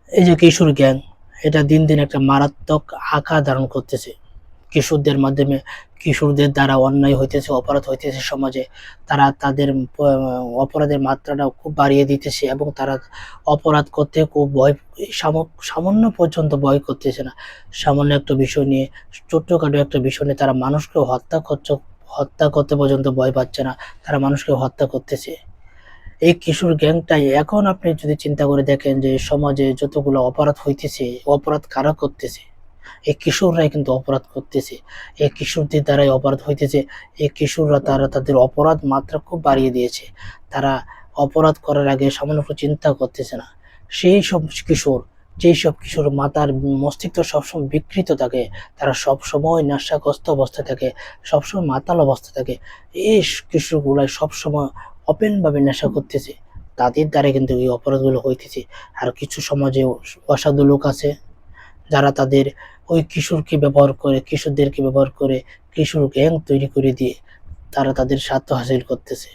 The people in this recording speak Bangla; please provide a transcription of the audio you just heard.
এই যে কিশোর গ্যাং, এটা দিন দিন একটা মারাত্মক আকার ধারণ করতেছে। কিশোরদের মাধ্যমে, কিশোরদের দ্বারা অন্যায় হইতেছে, অপরাধ হইতেছে সমাজে। তারা তাদের অপরাধের মাত্রাটা খুব বাড়িয়ে দিতেছে এবং তারা অপরাধ করতে খুব ভয়, সামান্য পর্যন্ত ভয় করতেছে না। সামান্য একটা বিষয় নিয়ে, ছোট্টখাটো একটা বিষয় নিয়ে তারা মানুষকে হত্যা করতে পর্যন্ত ভয় পাচ্ছে না। তারা মানুষকে হত্যা করতেছে। এই কিশোর গ্যাংটাই এখন আপনি যদি চিন্তা করে দেখেন যে সমাজে যতগুলো অপরাধ হইতেছে, অপরাধ কারা করতেছে? এই কিশোররাই কিন্তু অপরাধ করতেছে। এই কিশোরদের দ্বারাই অপরাধ হইতেছে। এই কিশোররা তারা তাদের অপরাধ মাত্রা খুব বাড়িয়ে দিয়েছে। তারা অপরাধ করার আগে সামান্য একটু চিন্তা করতেছে না। সেই সব কিশোর, যেই সব কিশোর মাতার মস্তিষ্ক সবসময় বিকৃত থাকে, তারা সবসময় নেশাগ্রস্ত অবস্থায় থাকে, সবসময় মাতাল অবস্থায় থাকে, এই কিশোরগুলাই সবসময় ওপেনভাবে নেশা করতেছে। তাদের দ্বারা কিন্তু এই অপরাধগুলো হইতেছে। আর কিছু সমাজে অসাধু লোক আছে যারা তাদের ওই কিশোরদেরকে ব্যবহার করে কিশোর গ্যাং তৈরি করে দিয়ে তারা তাদের স্বার্থ হাসিল করতেছে।